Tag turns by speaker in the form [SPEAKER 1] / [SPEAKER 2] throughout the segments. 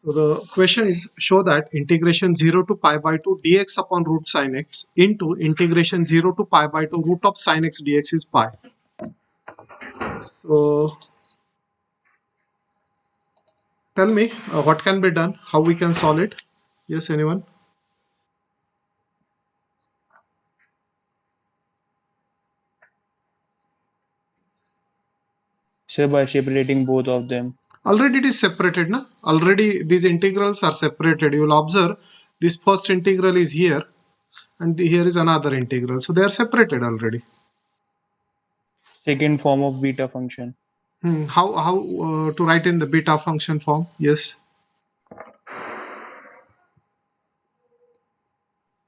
[SPEAKER 1] So the question is, show that integration 0 to pi by 2 dx upon root sin x into integration 0 to pi by 2 root of sin x dx is pi. So tell me what can be done, how we can solve it. Yes, anyone?
[SPEAKER 2] So by separating both of them.
[SPEAKER 1] Already it is separated, na? Already these integrals are separated. You will observe this first integral is here and here is another integral. So they are separated already.
[SPEAKER 2] Second form of beta function.
[SPEAKER 1] How to write in the beta function form? Yes.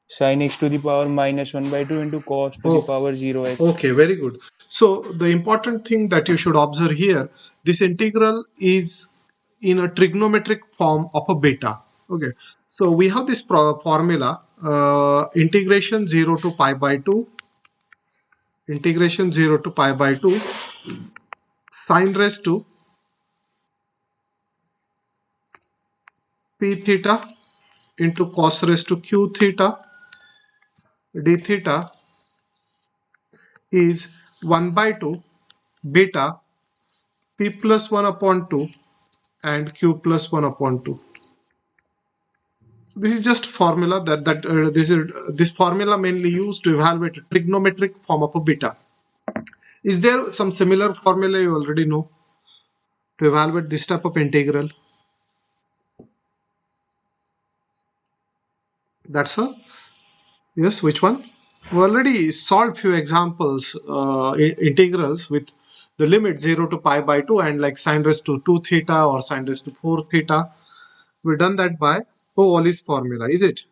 [SPEAKER 2] Sin x to the power minus 1 by 2 into cos to the
[SPEAKER 1] Oh,
[SPEAKER 2] power 0x.
[SPEAKER 1] okay, very good. So the important thing that you should observe here, this integral is in a trigonometric form of a beta. Okay, so we have this formula, integration 0 to pi by 2, integration 0 to pi by 2, sine raised to p theta into cos raised to q theta d theta is 1 by 2 beta p plus 1 upon 2 and q plus 1 upon 2. This is just formula this formula mainly used to evaluate a trigonometric form of a beta. Is there some similar formula you already know to evaluate this type of integral? That's a yes. Which one? We already solved few examples, integrals with the limit 0 to pi by 2 and like sine raised to 2 theta or sine raised to 4 theta. We've done that by Wallis formula, is it?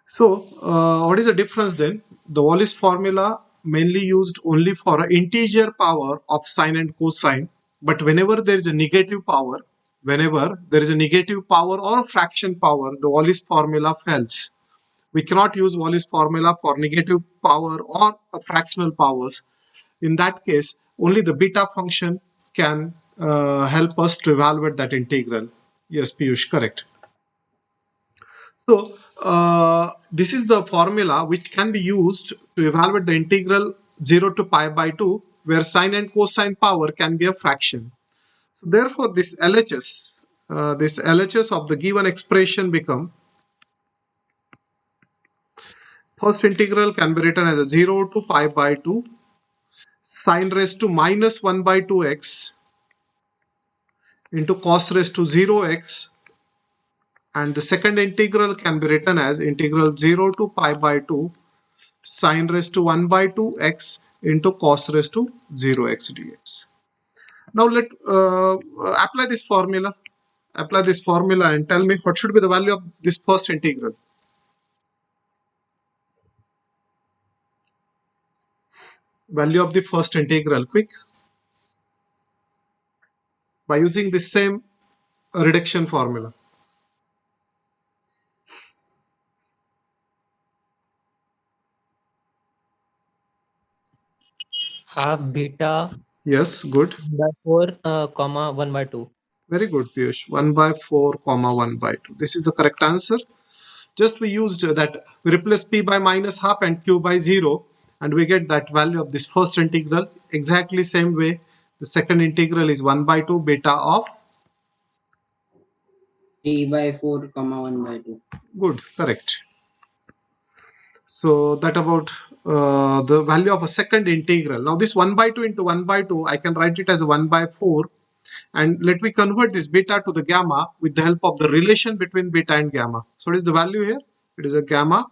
[SPEAKER 1] So, what is the difference then? The Wallis formula mainly used only for an integer power of sine and cosine, but whenever there is a negative power, whenever there is a negative power or a fraction power, the Wallis formula fails. We cannot use Wallis formula for negative power or fractional powers. In that case, only the beta function can help us to evaluate that integral. Yes, Piyush, correct. So this is the formula which can be used to evaluate the integral 0 to pi by 2 where sine and cosine power can be a fraction. So therefore this LHS of the given expression become first integral can be written as a 0 to pi by 2 sine raised to minus 1 by 2x into cos raised to 0x, and the second integral can be written as integral 0 to pi by 2 sine raised to 1 by 2x into cos raised to 0x dx. Now let apply this formula. Apply this formula and tell me what should be the value of this first integral. Value of the first integral, quick, by using the same reduction formula.
[SPEAKER 3] Half beta
[SPEAKER 1] Yes, good.
[SPEAKER 3] 1/4 comma 1/2.
[SPEAKER 1] Very good, Piyush. 1 by 4 comma 1 by 2. This is the correct answer. Just we used that, we replace p by minus half and q by 0 and we get that value of this first integral. Exactly same way the second integral is 1 by 2 beta of
[SPEAKER 4] 3 by 4 comma 1 by 2.
[SPEAKER 1] good, correct. So that about the value of a second integral. Now this 1 by 2 into 1 by 2 I can write it as 1 by 4, and let me convert this beta to the gamma with the help of the relation between beta and gamma. So what is the value here? It is a gamma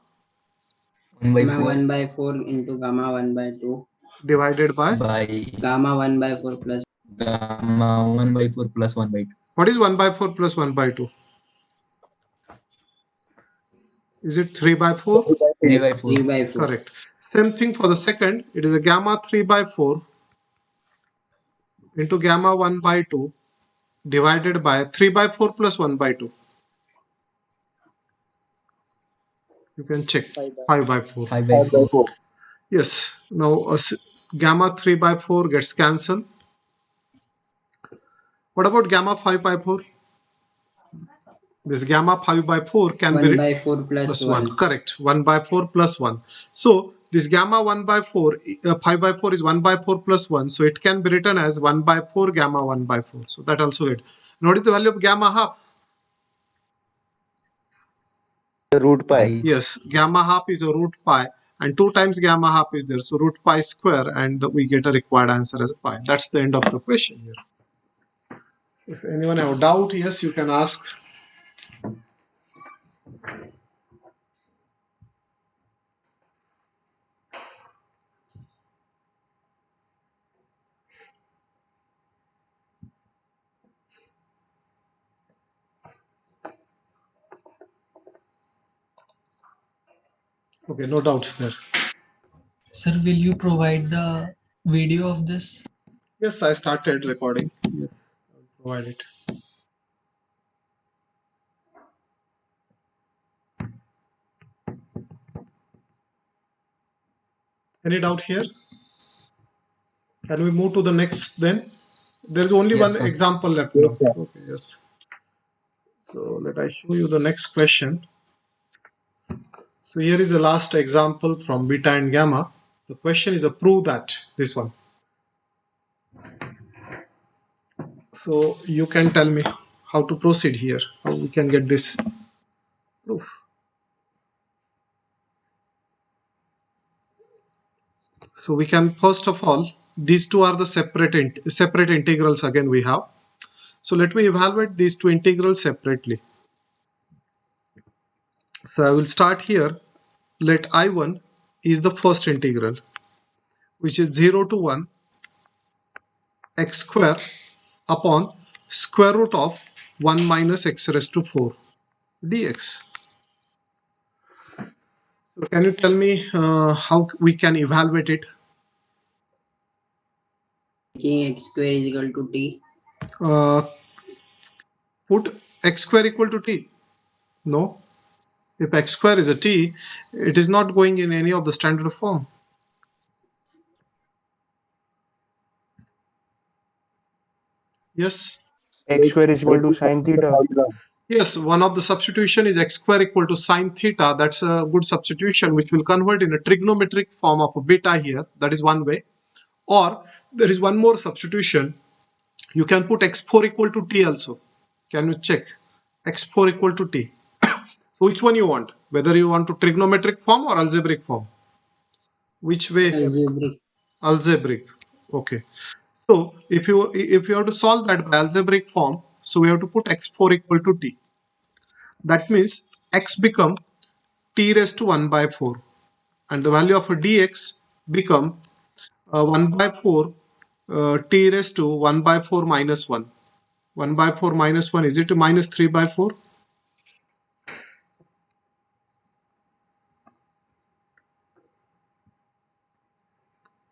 [SPEAKER 5] 1 by
[SPEAKER 4] Gamma
[SPEAKER 5] 4
[SPEAKER 4] 1 by 4 into gamma 1 by 2
[SPEAKER 1] divided by
[SPEAKER 5] by
[SPEAKER 4] gamma 1 by 4 plus
[SPEAKER 5] gamma 1 by 4 plus 1 by 2.
[SPEAKER 1] what is 1 by 4 plus 1 by 2? Is it 3 by 4?
[SPEAKER 5] 3 by 4.
[SPEAKER 4] 3 by 4.
[SPEAKER 1] Correct. Same thing for the second. It is a gamma 3 by 4 into gamma 1 by 2 divided by 3 by 4 plus 1 by 2. You can check 5 by 4.
[SPEAKER 5] 5 by 4.
[SPEAKER 1] Yes. Now gamma 3 by 4 gets cancelled. What about gamma 5 by 4? This gamma 5 by 4 can
[SPEAKER 4] 1
[SPEAKER 1] be
[SPEAKER 4] by 4
[SPEAKER 1] plus
[SPEAKER 4] plus
[SPEAKER 1] 1.
[SPEAKER 4] 1.
[SPEAKER 1] Correct. 1 by 4 plus 1. So this gamma 1 by 4, 5 by 4 is 1 by 4 plus 1. So it can be written as 1 by 4 gamma 1 by 4. So that also it. And what is the value of gamma half?
[SPEAKER 6] The root pi.
[SPEAKER 1] Yes, gamma half is a root pi, and 2 times gamma half is there. So root pi square, and we get a required answer as pi. That's the end of the question here. If anyone have a doubt, yes, you can ask. Okay, no doubts there.
[SPEAKER 7] Sir, will you provide the video of this?
[SPEAKER 1] Yes, I started recording. Yes, I'll provide it. Any doubt here? Can we move to the next then? There is only
[SPEAKER 4] Yes,
[SPEAKER 1] one
[SPEAKER 4] sir.
[SPEAKER 1] example left
[SPEAKER 5] Yes,
[SPEAKER 1] now.
[SPEAKER 5] sir.
[SPEAKER 1] Okay, yes. So let I show you the next question. So here is the last example from beta and gamma. The question is prove that, this one. So you can tell me how to proceed here, how we can get this proof. So we can, first of all, these two are the separate integrals again we have. So let me evaluate these two integrals separately. So I will start here. Let I1 is the first integral, which is 0 to 1 x square upon square root of 1 minus x raised to 4 dx. So can you tell me how we can evaluate it?
[SPEAKER 4] Making x square is equal to t.
[SPEAKER 1] Put x square equal to t. No. If x square is a t, it is not going in any of the standard form. Yes.
[SPEAKER 2] X square is equal to sine theta.
[SPEAKER 1] Yes, one of the substitution is x square equal to sine theta. That's a good substitution which will convert in a trigonometric form of a beta here. That is one way. Or there is one more substitution. You can put x4 equal to t also. Can you check? X4 equal to t. So which one you want? Whether you want to trigonometric form or algebraic form? Which way?
[SPEAKER 4] Algebraic.
[SPEAKER 1] Algebraic. Okay. So if you have to solve that by algebraic form, so we have to put x4 equal to t. That means x become t raised to 1 by 4, and the value of dx become 1 by 4 t raised to 1 by 4 minus 1. 1 by 4 minus 1, is it minus 3 by 4?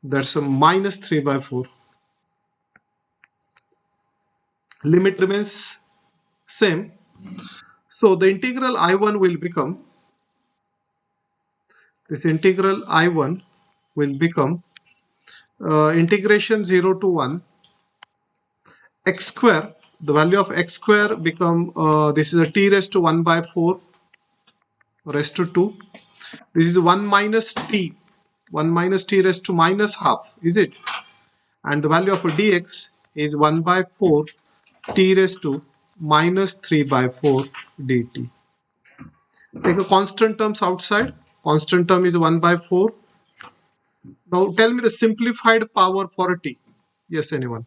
[SPEAKER 1] That's a minus 3 by 4. Limit remains same. So the integral I1 will become, this integral I1 will become integration 0 to 1 x square. The value of x square become, this is a t raised to 1 by 4 raised to 2. This is 1 minus t. 1 minus t raised to minus half, is it? And the value of dx is 1 by 4 t raised to minus 3 by 4 dt. Take a constant terms outside. Constant term is 1 by 4. Now tell me the simplified power for t. Yes, anyone?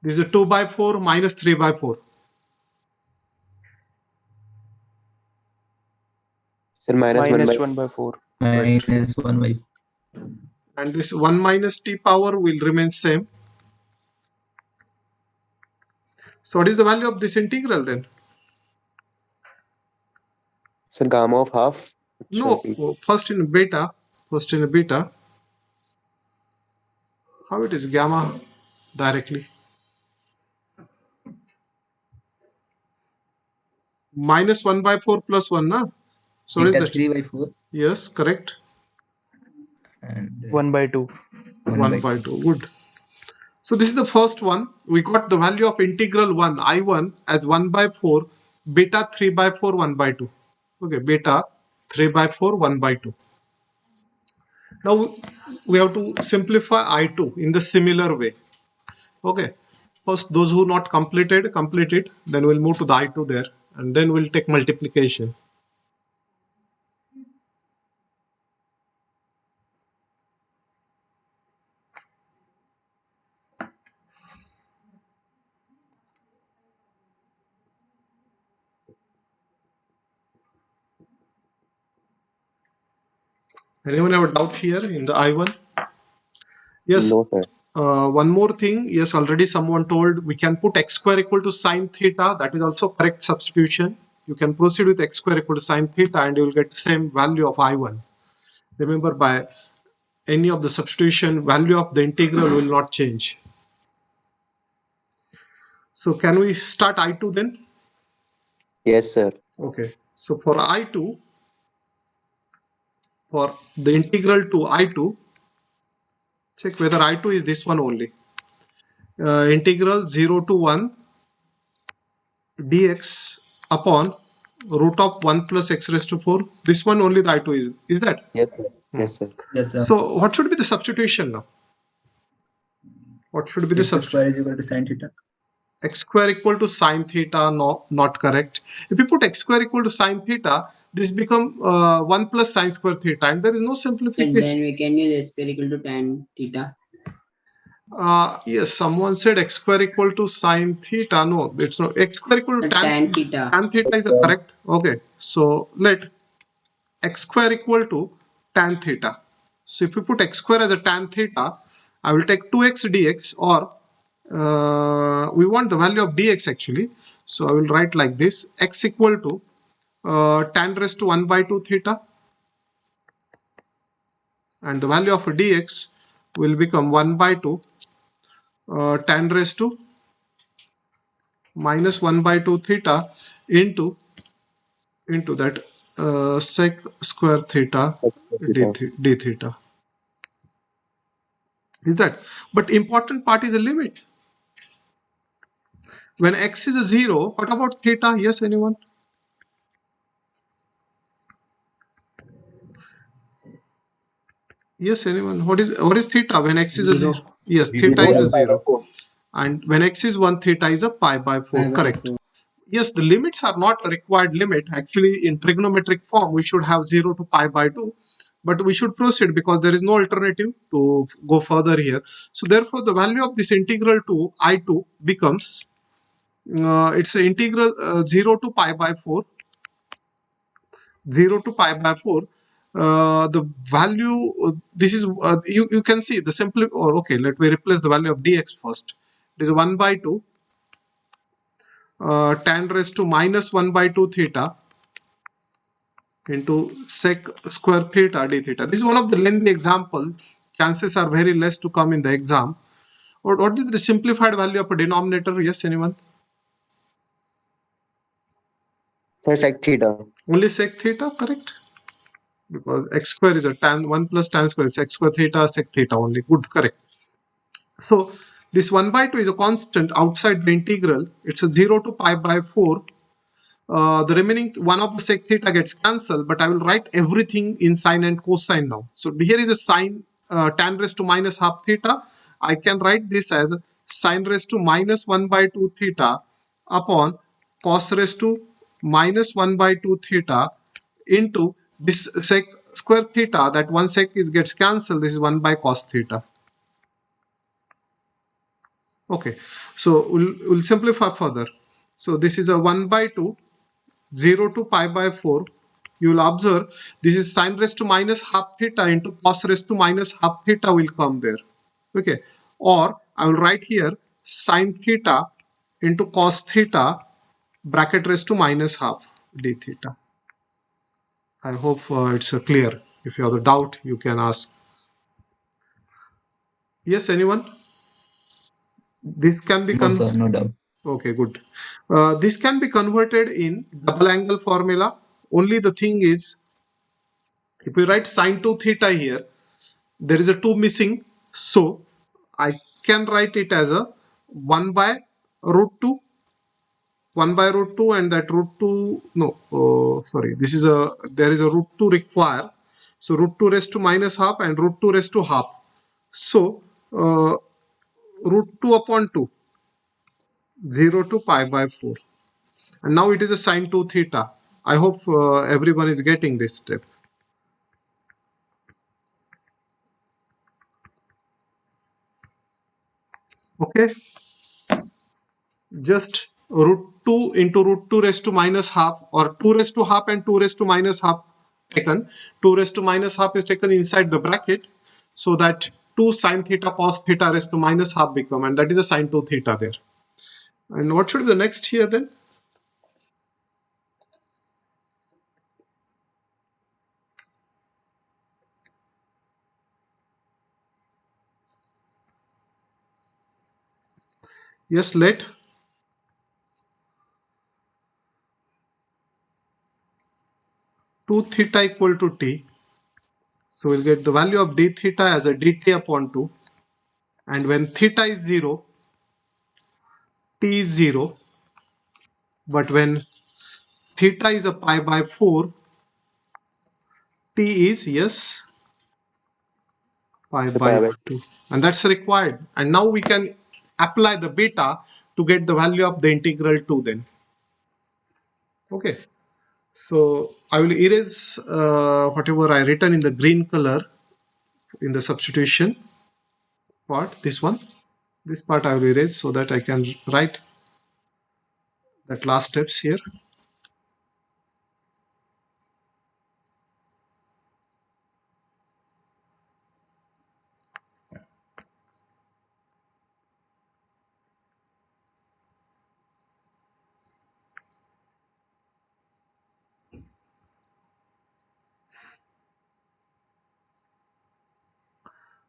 [SPEAKER 1] This is 2 by 4 minus 3 by 4.
[SPEAKER 6] Sir, minus 1
[SPEAKER 2] Minus
[SPEAKER 6] by
[SPEAKER 2] 1 by 4.
[SPEAKER 5] Minus 1 by 4.
[SPEAKER 1] And this 1 minus t power will remain same. So what is the value of this integral then?
[SPEAKER 6] Sir, gamma of half.
[SPEAKER 1] No, first in beta. How it is gamma directly? Minus 1 by 4 plus 1, na? So what is
[SPEAKER 5] Beta
[SPEAKER 1] that?
[SPEAKER 5] 3 by 4
[SPEAKER 1] Yes, correct.
[SPEAKER 5] and
[SPEAKER 2] 1 by 2.
[SPEAKER 1] 1 by 2. Good. So this is the first one. We got the value of integral 1 I1 as 1 by 4 beta 3 by 4 1 by 2. Okay, beta 3 by 4 1 by 2. Now we have to simplify I2 in the similar way. Okay, first those who not completed, complete it. Then we'll move to the I2 there, and then we'll take multiplication. Anyone have a doubt here in the I1? Yes.
[SPEAKER 6] No, sir.
[SPEAKER 1] One more thing. Yes, already someone told we can put x square equal to sine theta. That is also correct substitution. You can proceed with x square equal to sine theta and you will get the same value of I1. Remember, by any of the substitution, value of the integral will not change. So can we start I2 then?
[SPEAKER 6] Yes, sir.
[SPEAKER 1] Okay. So for I2, for the integral to I2, check whether I2 is this one only. Integral 0 to 1 dx upon root of 1 plus x raised to 4. This one only the I2 is that?
[SPEAKER 6] Yes, sir. Yes, sir.
[SPEAKER 5] Yes, sir.
[SPEAKER 1] So what should be the substitution now? What should be the
[SPEAKER 5] X square
[SPEAKER 1] substitution?
[SPEAKER 5] is equal to sin theta.
[SPEAKER 1] X square equal to sine theta, no, not correct. If you put x square equal to sine theta, this become 1 plus sine square theta, and there is no
[SPEAKER 4] And
[SPEAKER 1] simplification.
[SPEAKER 4] then we can use x square equal to tan theta.
[SPEAKER 1] Yes, someone said x square equal to sine theta. No, it's not. X square equal to
[SPEAKER 4] Tan theta.
[SPEAKER 1] tan theta is correct. Okay, so let x square equal to tan theta. So if you put x square as a tan theta, I will take 2x dx, or we want the value of dx actually. So I will write like this: x equal to tan raised to 1 by 2 theta, and the value of dx will become 1 by 2 tan raised to minus 1 by 2 theta into that sec square theta d theta. Is that? But important part is a limit. When x is a 0, what about theta? Yes, anyone? Yes, anyone? What is theta when x is a 0?
[SPEAKER 4] Zero.
[SPEAKER 1] Yes, theta is a 0. And when x is 1, theta is a pi by 4.
[SPEAKER 4] Pi by
[SPEAKER 1] Correct.
[SPEAKER 4] 4.
[SPEAKER 1] Yes, the limits are not a required limit. Actually, in trigonometric form, we should have 0 to pi by 2. But we should proceed because there is no alternative to go further here. So therefore, the value of this integral to I2 becomes, it's an integral 0 to pi by 4. 0 to pi by 4. The value, this is, you can see the simple, or okay, let me replace the value of dx first. It is 1 by 2 tan raised to minus 1 by 2 theta into sec square theta d theta. This is one of the lengthy example. Chances are very less to come in the exam. Or what is the simplified value of a denominator? Yes, anyone?
[SPEAKER 6] Sir, sec theta.
[SPEAKER 1] Only sec theta, correct? Because x square is a tan 1 plus tan square is sec square theta, sec theta only. Good, correct. So this 1 by 2 is a constant outside the integral. It's a 0 to pi by 4. The remaining one of the sec theta gets cancelled, but I will write everything in sine and cosine now. So here is a sine tan raised to minus half theta. I can write this as sine raised to minus 1 by 2 theta upon cos raised to minus 1 by 2 theta into this sec square theta. That one sec gets cancelled. This is 1 by cos theta. Okay, so we'll simplify further. So this is a 1 by 2, 0 to pi by 4. You will observe this is sine raised to minus half theta into cos raised to minus half theta will come there. Okay, or I will write here sine theta into cos theta bracket raised to minus half d theta. I hope it's clear. If you have a doubt, you can ask. Yes, anyone? This can be
[SPEAKER 5] No, sir, no doubt.
[SPEAKER 1] okay, good. This can be converted in double angle formula. Only the thing is, if we write sine 2 theta here, there is a 2 missing. So I can write it as a 1 by root 2, 1 by root 2, and that root 2, no, sorry, this is a, there is a root 2 required. So root 2 raised to minus half and root 2 raised to half. So root 2 upon 2, 0 to pi by 4. And now it is a sine 2 theta. I hope everyone is getting this step. Okay, just root 2 into root 2 raised to minus half, or 2 raised to half and 2 raised to minus half taken. 2 raised to minus half is taken inside the bracket, so that 2 sine theta cos theta raised to minus half become, and that is a sine 2 theta there. And what should be the next here then? Yes, let 2 theta equal to t. So we'll get the value of d theta as a dt upon 2. And when theta is 0, t is 0. But when theta is a pi by 4, t is, yes, pi
[SPEAKER 6] The
[SPEAKER 1] by
[SPEAKER 6] pi by
[SPEAKER 1] 2. And that's required. And now we can apply the beta to get the value of the integral 2 then. Okay. So I will erase whatever I written in the green color in the substitution part, this one. This part I will erase so that I can write that last steps here.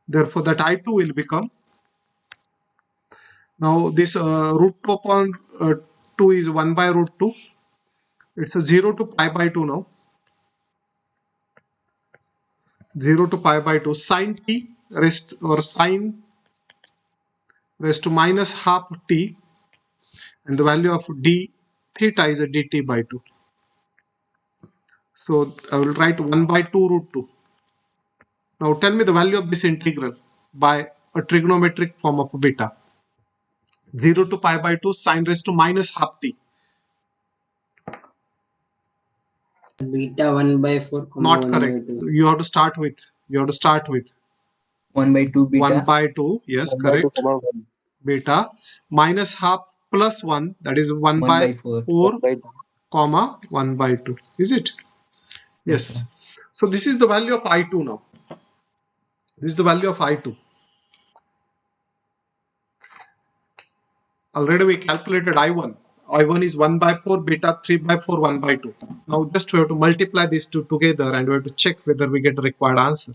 [SPEAKER 1] Therefore, that I2 will become, now this root 2 upon 2 is 1 by root 2. It's a 0 to pi by 2 now. 0 to pi by 2 sine t raised, or sine raised to minus half t, and the value of d theta is a dt by 2. So I will write 1 by 2 root 2. Now tell me the value of this integral by a trigonometric form of beta. 0 to pi by 2 sine raised to minus half t.
[SPEAKER 4] Beta 1 by 4, comma
[SPEAKER 1] Not
[SPEAKER 4] 1
[SPEAKER 1] correct.
[SPEAKER 4] by 2.
[SPEAKER 1] You have to start with
[SPEAKER 5] 1 by 2 beta.
[SPEAKER 1] 1 by 2. Yes,
[SPEAKER 6] 1 by 2
[SPEAKER 1] correct.
[SPEAKER 6] comma 1.
[SPEAKER 1] Beta minus half plus 1, that is 1
[SPEAKER 5] 1
[SPEAKER 1] by
[SPEAKER 5] by 4.
[SPEAKER 1] 4
[SPEAKER 6] 1 by
[SPEAKER 1] comma 1 by 2. Is it?
[SPEAKER 5] Yes,
[SPEAKER 1] Yes.
[SPEAKER 5] sir.
[SPEAKER 1] So this is the value of I2 now. This is the value of I2. Already we calculated I1. I1 is 1 by 4, beta 3 by 4, 1 by 2. Now just we have to multiply these two together and we have to check whether we get the required answer.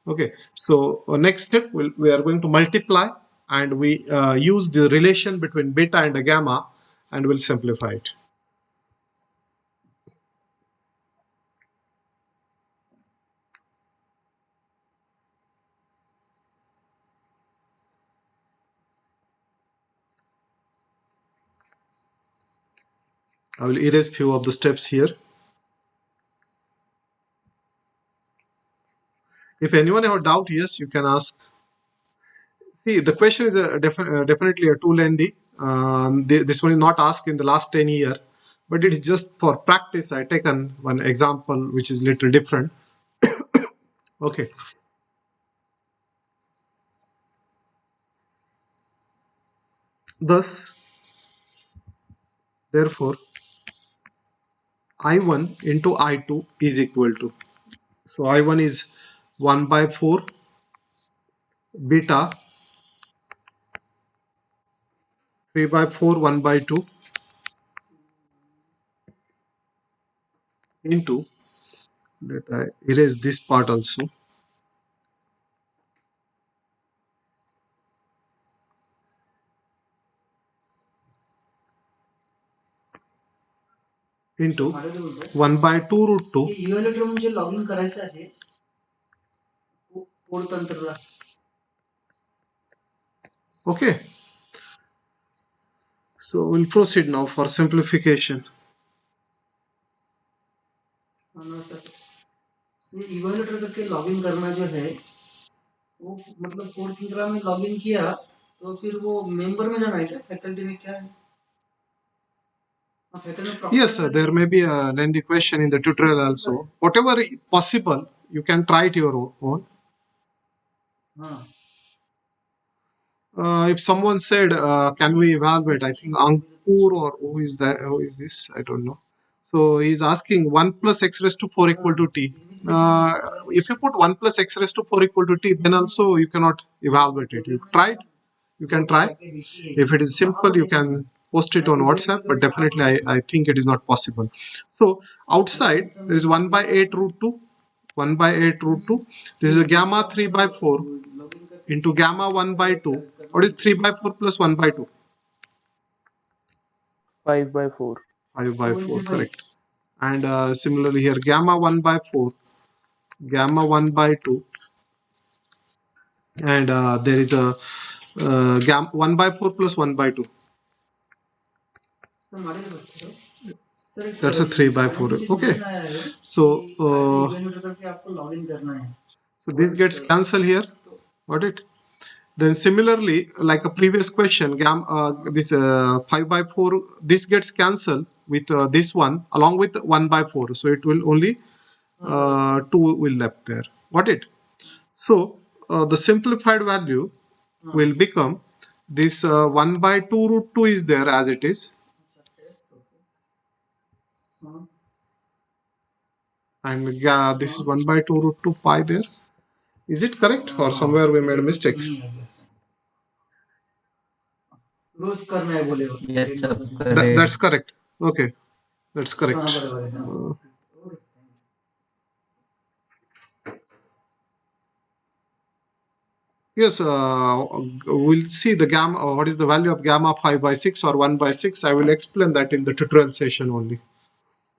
[SPEAKER 1] Okay, so next step we are going to multiply, and we use the relation between beta and a gamma, and we'll simplify it. I will erase few of the steps here. If anyone have a doubt, yes, you can ask. See, the question is definitely too lengthy. This one is not asked in the last 10 years, but it is just for practice. I taken one example which is little different. Okay. Thus, therefore, I1 into I2 is equal to. So I1 is 1 by 4 beta 3 by 4 1 by 2 into, let I erase this part also, into 1 by 2 root 2
[SPEAKER 8] इव्हॅल्युएटर म्हणजे log in करायचं आहे code तंत्रला
[SPEAKER 1] Okay, so we'll proceed now for simplification.
[SPEAKER 8] ये evaluator करके login करना जो है वो मतलब कोड थिंकरा में लॉगिन किया तो फिर वो मेंबर में जाना है क्या फैकल्टी में क्या है फैकल्टी में
[SPEAKER 1] Yes, sir, there may be a lengthy question in the tutorial also. Whatever possible, you can try it your own.
[SPEAKER 8] हाँ
[SPEAKER 1] If someone said, can we evaluate? I think Ankur or who is that? Who is this? I don't know. So he's asking 1 plus x raised to 4 equal to t. If you put 1 plus x raised to 4 equal to t, then also you cannot evaluate it. You try it. You can try. If it is simple, you can post it on WhatsApp, but definitely I think it is not possible. So outside there is 1 by 8 root 2. 1 by 8 root 2. This is a gamma 3 by 4 into gamma 1 by 2. What is 3 by 4 plus 1 by 2?
[SPEAKER 2] 5 by 4.
[SPEAKER 1] 5 by 4, correct. And similarly here, gamma 1 by 4, gamma 1 by 2. And there is a gamma 1 by 4 plus 1 by 2. That's a 3 by 4. Okay. So, so this gets cancelled here. Got it? Then similarly, like a previous question, this 5 by 4, this gets cancelled with this one along with 1 by 4. So it will only 2 will left there. Got it? So the simplified value will become this 1 by 2 root 2 is there as it is. And this is 1 by 2 root 2 pi there. Is it correct or somewhere we made a mistake?
[SPEAKER 5] Yes, sir. Correct.
[SPEAKER 1] That's correct. Okay, that's correct. Yes, we'll see the gamma. What is the value of gamma 5 by 6 or 1 by 6? I will explain that in the tutorial session only.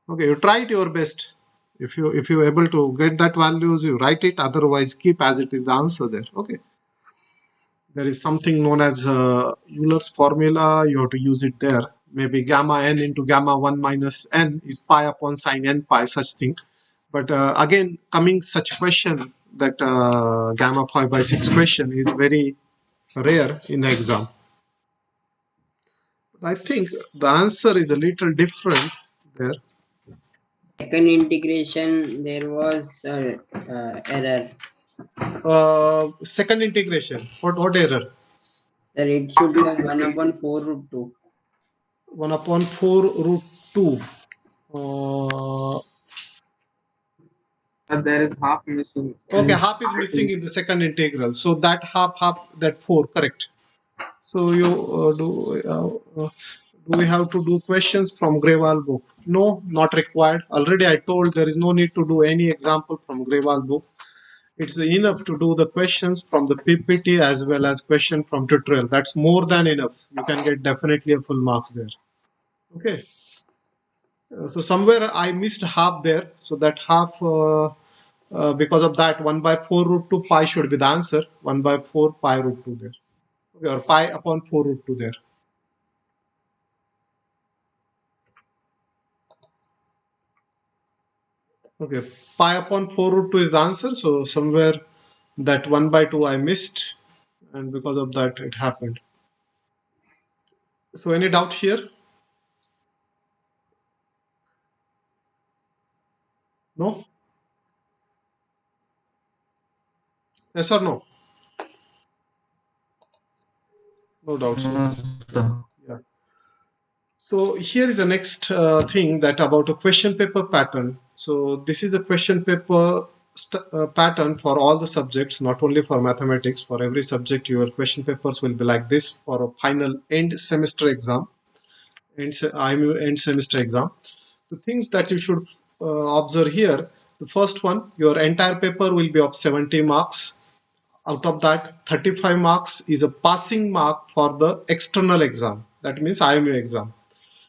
[SPEAKER 1] Okay, you try it your best. If you're able to get that values, you write it. Otherwise, keep as it is the answer there. Okay. There is something known as Euler's formula. You have to use it there. Maybe gamma n into gamma 1 minus n is pi upon sine n pi, such thing. But again, coming such question that gamma 5 by 6 question is very rare in the exam. I think the answer is a little different there.
[SPEAKER 4] Second integration, there was error.
[SPEAKER 1] Second integration. What error?
[SPEAKER 4] Sir, it should come 1 upon 4 root 2.
[SPEAKER 1] 1 upon 4 root 2.
[SPEAKER 9] There is half missing.
[SPEAKER 1] Okay, half is missing in the second integral. So that half, that 4, correct. So you do we have to do questions from Grewal book? No, not required. Already I told there is no need to do any example from Grewal book. It's enough to do the questions from the PPT as well as question from tutorial. That's more than enough. You can get definitely a full marks there. Okay. So somewhere I missed half there. So that half, because of that, 1 by 4 root 2 pi should be the answer. 1 by 4 pi root 2 there. Okay, or pi upon 4 root 2 there. Okay, pi upon 4 root 2 is the answer. So somewhere that 1 by 2 I missed, and because of that it happened. So any doubt here? No? Yes or no? No doubts.
[SPEAKER 5] No, sir.
[SPEAKER 1] Yeah. So here is the next thing that about a question paper pattern. So this is a question paper pattern for all the subjects, not only for mathematics. For every subject, your question papers will be like this for a final end semester exam, end semester exam. The things that you should observe here. The first one, your entire paper will be of 70 marks. Out of that, 35 marks is a passing mark for the external exam. That means IMU exam.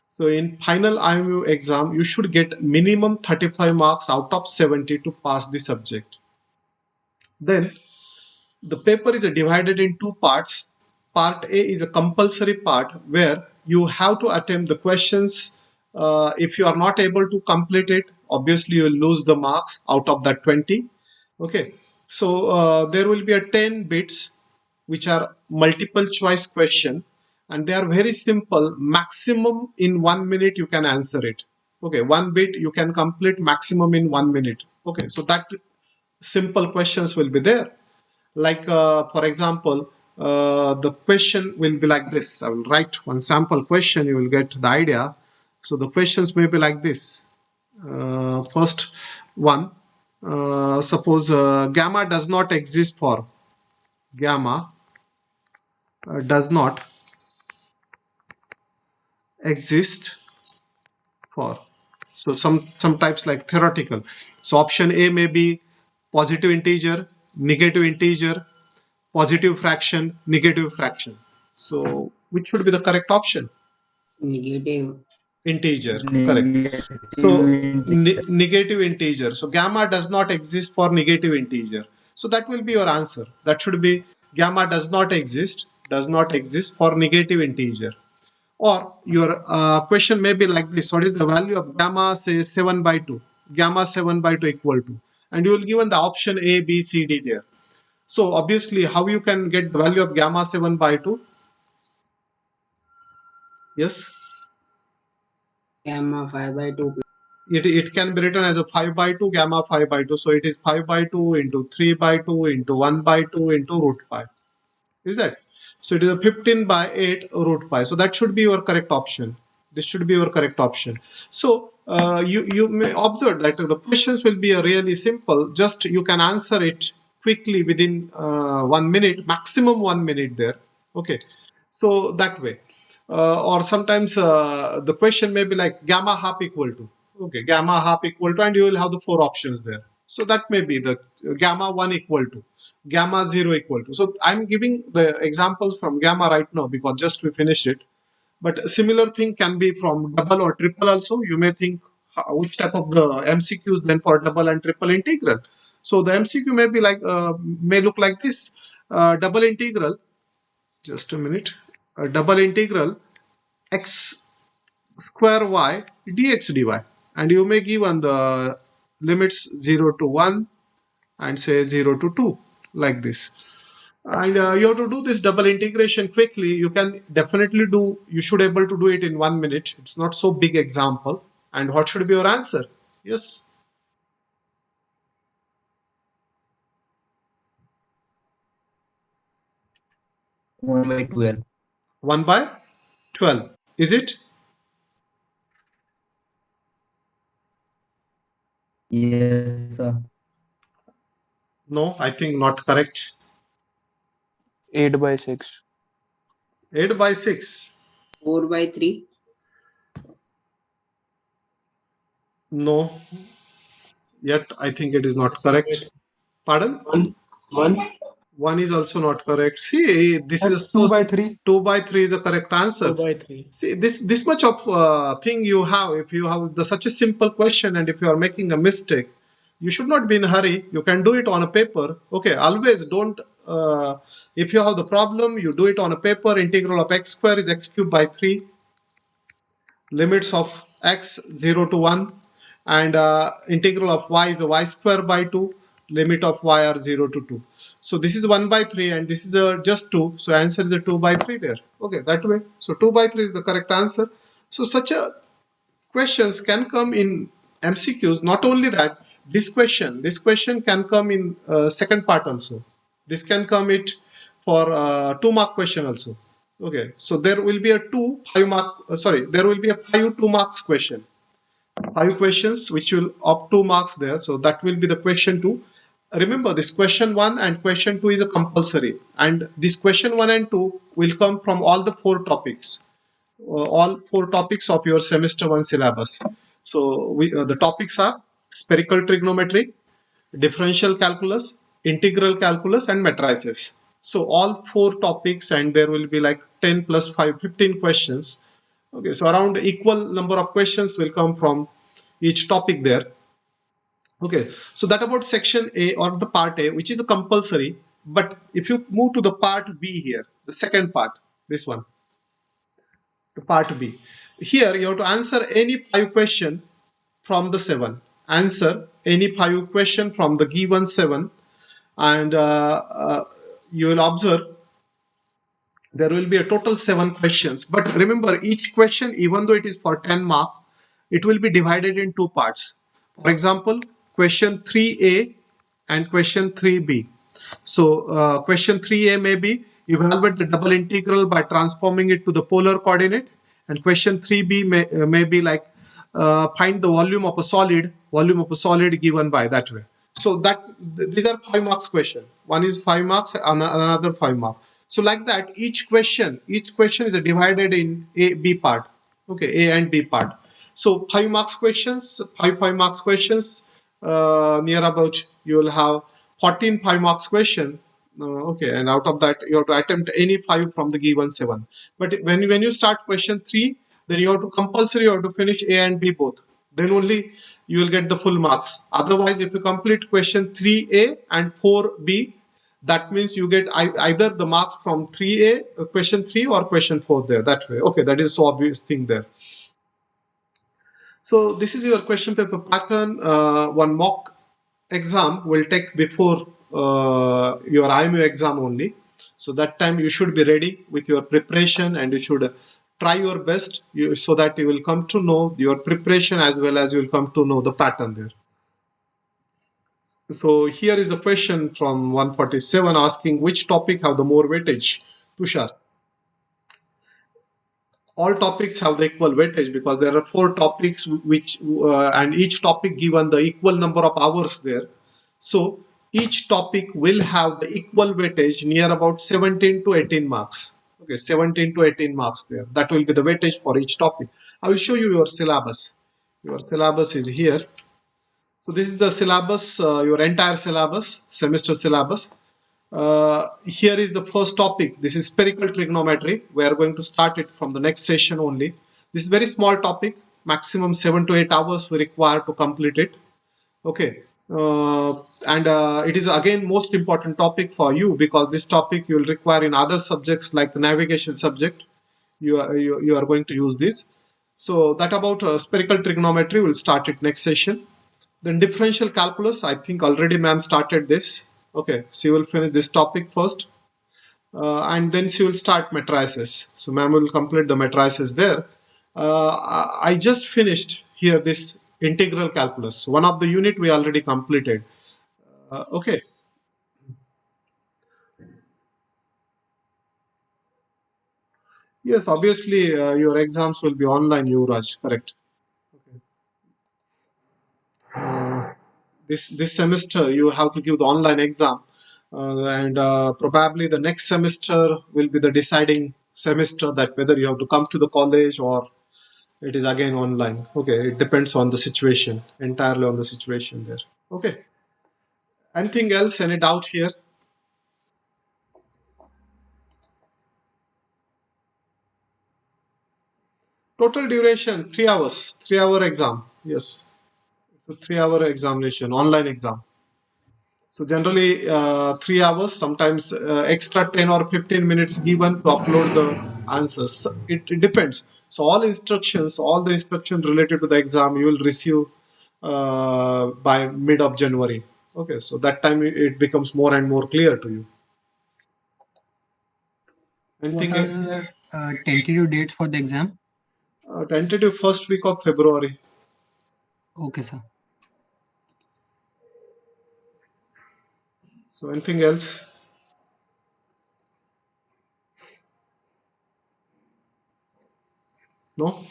[SPEAKER 1] So in final IMU exam, you should get minimum 35 marks out of 70 to pass the subject. Then the paper is divided in two parts. part A is a compulsory part where you have to attempt the questions. If you are not able to complete it, obviously you will lose the marks out of that 20. Okay, so there will be a 10 bits which are multiple choice question, and they are very simple. Maximum in 1 minute you can answer it. Okay, one bit you can complete maximum in 1 minute. Okay, so that simple questions will be there. Like for example, the question will be like this. I will write one sample question, you will get the idea. So the questions may be like this. First one, suppose gamma does not exist for does not exist for. So some types like theoretical. So option A may be positive integer, negative integer, positive fraction, negative fraction. So which should be the correct option?
[SPEAKER 4] Negative.
[SPEAKER 1] Integer, correct. So negative integer. So gamma does not exist for negative integer. So that will be your answer. That should be gamma does not exist for negative integer. Or your question may be like this: what is the value of gamma, say 7 by 2? Gamma 7 by 2 equal to, and you will given the option A, B, C, D there. So obviously, how you can get the value of gamma 7 by 2? Yes,
[SPEAKER 4] Gamma 5 by 2.
[SPEAKER 1] it can be written as a 5 by 2, gamma 5 by 2. So it is 5 by 2 into 3 by 2 into 1 by 2 into root 5. Is that? So it is a 15 by 8 root 5. So that should be your correct option. This should be your correct option. So you may observe that the questions will be really simple. Just you can answer it quickly within 1 minute, maximum 1 minute there. Okay. So that way. Or sometimes the question may be like gamma half equal to. Okay, gamma half equal to, and you will have the 4 options there. So that may be the gamma 1 equal to, gamma 0 equal to. So I'm giving the examples from gamma right now because just we finished it. But a similar thing can be from double or triple also. You may think which type of the MCQs then for double and triple integral. So the MCQ may be like may look like this: double integral. Just a minute. Double integral x square y dx dy, and you may give on the limits 0 to 1 and say 0 to 2 like this. And you have to do this double integration quickly. You can definitely do, you should able to do it in 1 minute. It's not so big example. And what should be your answer? Yes,
[SPEAKER 5] 1 by 12.
[SPEAKER 1] 1 by 12. Is it?
[SPEAKER 5] Yes, sir.
[SPEAKER 1] No, I think not correct.
[SPEAKER 2] 8 by 6.
[SPEAKER 1] 8 by 6.
[SPEAKER 4] 4 by 3.
[SPEAKER 1] No, yet I think it is not correct. Pardon? 1 is also not correct. See, this is
[SPEAKER 9] 2 by 3.
[SPEAKER 1] 2 by 3 is a correct answer.
[SPEAKER 3] 2 by 3.
[SPEAKER 1] See, this much of thing you have. If you have such a simple question and if you are making a mistake, you should not be in a hurry. You can do it on a paper. Okay, always don't. If you have the problem, you do it on a paper. Integral of x square is x cubed by 3. Limits of x 0 to 1, and integral of y is a y square by 2. Limit of y are 0 to 2. So this is 1 by 3 and this is just 2. So answer is a 2 by 3 there. Okay, that way. So 2 by 3 is the correct answer. So such a questions can come in MCQs. Not only that, this question can come in second part also. This can come it for 2-mark question also. Okay, so there will be a 5 2 marks question. 5 questions which will up 2 marks there. So that will be the question 2. Remember, this question 1 and question 2 is a compulsory, and this question 1 and 2 will come from all the 4 topics. All 4 topics of your semester 1 syllabus. So the topics are spherical trigonometry, differential calculus, integral calculus, and matrices. So all 4 topics, and there will be like 10 plus 5, 15 questions. Okay, so around equal number of questions will come from each topic there. Okay, so that about section A or the part A, which is a compulsory. But if you move to the part B here, the second part, this one, the part B, here you have to answer any 5 question from the 7. Answer any 5 question from the given 7, and you will observe there will be a total 7 questions. But remember, each question, even though it is for 10 mark, it will be divided in 2 parts. For example, question 3A and question 3B. So question 3A may be evaluate the double integral by transforming it to the polar coordinate, and question 3B may be like find the volume of a solid given by that way. So that these are 5 marks question. One is 5 marks, another 5 marks. So like that, each question is divided in A, B part. Okay, A and B part. So 5 marks questions, 5 marks questions. Near about you will have 14 5 marks question. Okay, and out of that you have to attempt any 5 from the given 7. But when you start question 3, then you have to finish A and B both. Then only you will get the full marks. Otherwise, if you complete question 3A and 4B, that means you get either the marks from 3A, question 3 or question 4 there, that way. Okay, that is so obvious thing there. So this is your question paper pattern. One mock exam will take before your IMU exam only. So that time you should be ready with your preparation, and you should try your best so that you will come to know your preparation as well as you will come to know the pattern there. So here is the question from 147 asking which topic have the more weightage. Tushar. All topics have the equal weightage because there are 4 topics which and each topic given the equal number of hours there. So each topic will have the equal weightage near about 17 to 18 marks. Okay, 17 to 18 marks there. That will be the weightage for each topic. I will show you your syllabus. Your syllabus is here. So this is the syllabus, your entire syllabus, semester syllabus. Here is the first topic. This is spherical trigonometry. We are going to start it from the next session only. This is very small topic. Maximum 7 to 8 hours we require to complete it. Okay. And it is again most important topic for you because this topic you will require in other subjects like the navigation subject. You are going to use this. So that about spherical trigonometry, we'll start it next session. Then differential calculus, I think already ma'am started this. Okay, she will finish this topic first, and then she will start matrices. So ma'am will complete the matrices there. I just finished here this integral calculus. One of the unit we already completed. Okay. Yes, obviously your exams will be online, Yuvraj, correct. Okay. This semester you have to give the online exam, and probably the next semester will be the deciding semester that whether you have to come to the college or it is again online. Okay, it depends on the situation, entirely on the situation there. Okay, anything else, any doubt here? Total duration 3 hours, 3-hour exam. Yes, it's a 3-hour examination, online exam. So generally 3 hours, sometimes extra 10 or 15 minutes given to upload the answers. So it depends. So all the instructions related to the exam you will receive by mid of January. Okay, so that time it becomes more and more clear to you.
[SPEAKER 7] What are the tentative dates for the exam?
[SPEAKER 1] Tentative first week of February.
[SPEAKER 7] Okay, sir.
[SPEAKER 1] So anything else? No?